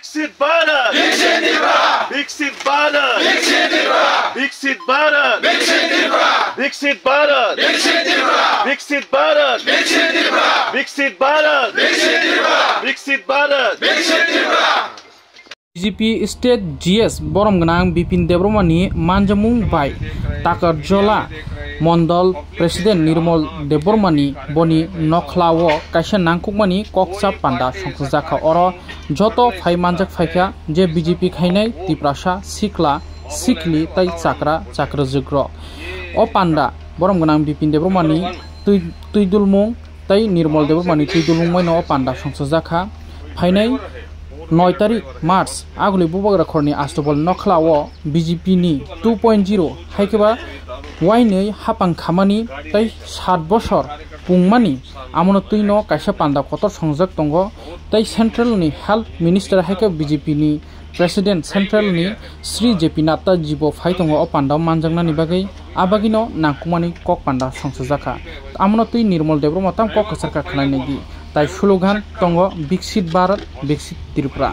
विकसित भारत विकसित भारत विकसित भारत विकसित भारत विकसित भारत विकसित भारत विकसित Bharat BJP State GS Boromganang Bipin Debromani Manjamung Bai Takar Jola Mondol President Nirmol Debromani Boni Nokhlawo Kaisa Nangkukmani Koksa Panda Songkhajaka Oro Joto Phai Manjak Phaikha je BJP khainai Tiprasa Sikla Sikli tai Chakra Chakrajugro O Panda Boromganang Bipin Debromani Tuidulmung tai Nirmol Debromani Tuidulmung no Panda Songkhajaka Phainai 9 तारिख मार्च आगुलि बुबाग्रा खरनि आस्तबल नखलाओ BJP नि 2.0 हाइकेबा वाइनै हापां खामानि तै 7 बছर पुंमानि आमनो तुइनो काइसा पान्दा Qatar संजक दंगो तै central नि health minister हाइके BJP नि president central नि श्री जेपी नाता जिबो फाइतंगो अ पान्दा मानजांनानि बागै आबागिनो नांकुमानि कक पान्दा संसजाखा आमनो तुइ निर्मल देब्रम ताम कक सरकार खनायनि दि তাই স্লোগান তঙ্গ বিকশিত ভারত বিকশিত ত্রিপুরা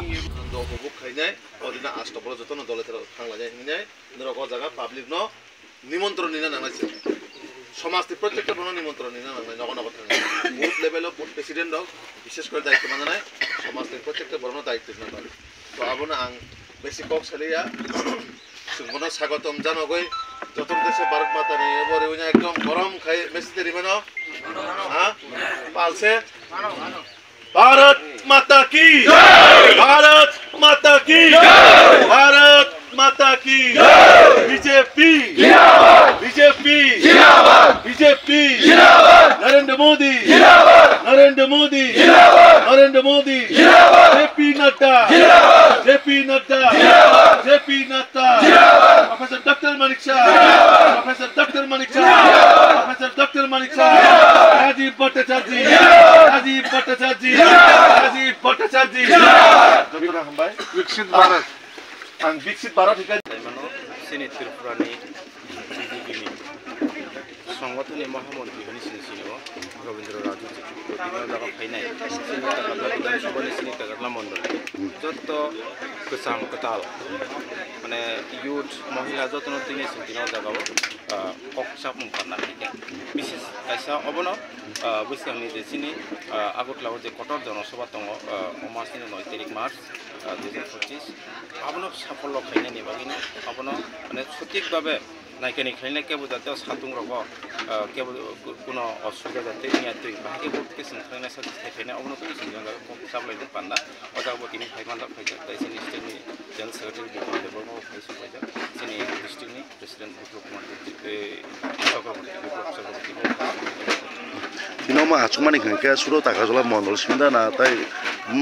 নিমন্ত্রণ নিনা নামাইছে সমাজে প্রত্যেকটা বড় নিমন্ত্রণ নিনা নামাই নগনগর বুথ লেভেলে বুথ প্রেসিডেন্ট হোক বিশেষ করে দায়িত্ব মানে নাই সমাজের প্রত্যেকটা বড় দায়িত্ব না পারে তো আবনা আং বেশি কক সালিয়া সুমন স্বাগতম জানাগৈ যত দেশে ভারত মাতা নেই এবারে ওই একদম গরম খাই বেশি দেরি মানে হ্যাঁ পালছে भारत माता की भारत माता की भारत माता की BJP BJP BJP Narendra Modi Narendra Modi Narendra Modi JP Nadda JP Nadda JP Nadda professor doctor Manik Shah professor doctor Manik Shah professor doctor Manik Shah Rajiv Bhattacharya Rajiv Bhattacharya Rajiv Bhattacharya विकसित भारत आं विकसित भारत सिनि त्रिपुरानि BJP संगठननि महामन्त्री हनि सिनिसिनो रवीन्द्र राजु दिनो जागा फाइनाय सिनि तागारला विधानसभानि सिनि तागारला मण्डल जत गोसाम कताल माने युथ महिला जतन तिनि सिनो जागाव ककसा मुंखाना हाइके विशेष काइसा अबनो बैसागनि जे सिनि आगतलाव जे कटर जनसभा दङ अमासनि 9 तारिख मार्च 2025 आबनो साफल्य खायनायनि बागैनो आबनो माने सঠিকভাবে नायकेनि खायनाय केबो जाते सातुं रगो केबो कोनो असुबिदा जाते नियातै बाहागे बुटके संखायनाय साथि खायनाय आबनो तो सिंगांगा साबलायदो पान्ना अजागबतिनि फाइमानदा फाइजा ताइसिनि स्टेटनि जनरल सेक्रेटारि बिपन देबरमो फाइसु फाइजा सिनि डिस्ट्रिक्टनि president Biplab Kumar Dinama acumani ke suruh tagazola mondol simda na tai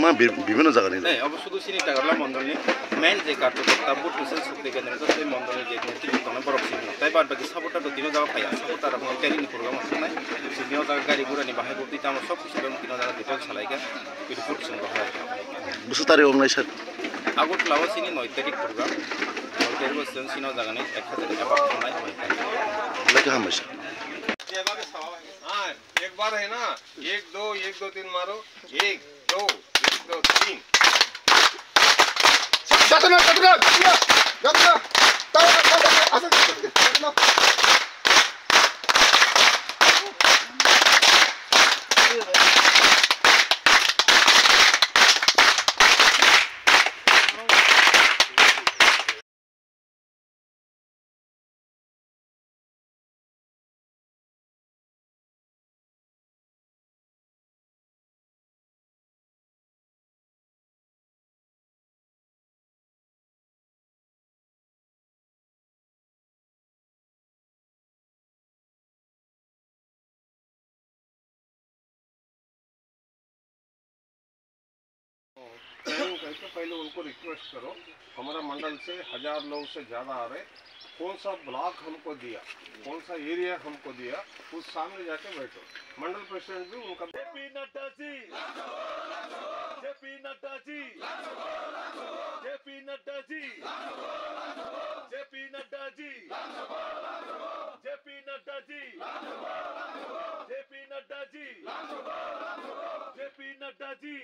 ma bibino jagani নাই अब শুধু সিনি টাগারলা মন্ডলনি মেন যে কার্যকর্তা বুট মিছিল শক্তি কেন্দ্র সেই মন্ডলের যে নেতৃত্ব তনে বরফ সিনি তাই বাদ বাকি সাপোর্টার তো তিনো জায়গা পাইয়া সাপোর্টার এবং টেলিনি প্রোগ্রাম নাই সিনিও জায়গা গাড়ি গুড়ানি বাহাই বক্তি তাম সব কিছু তিনো জায়গা ডিটেল চালাইগা বিট ফুটছন বহাই busu tari onlai sar আগত লাও সিনি 9 তারিখ প্রোগ্রাম 9 তারিখ বসেন সিনো জায়গানি 1000 এবাক নাই হয় lagi hamas हाँ एक बार है ना 1 2 1 2 3 मारो 1 2 1 2 3 Jatuh पहले उनको रिक्वेस्ट करो हमारा मंडल से 1000 लोग से ज़्यादा आ रहे कौन सा ब्लॉक हमको दिया कौन सा एरिया हमको दिया उस सामने जाके बैठो मंडल प्रेसिडेंट भी उनका JP Nadda ji JP Nadda ji JP Nadda ji JP Nadda ji JP Nadda ji JP Nadda ji JP Nadda ji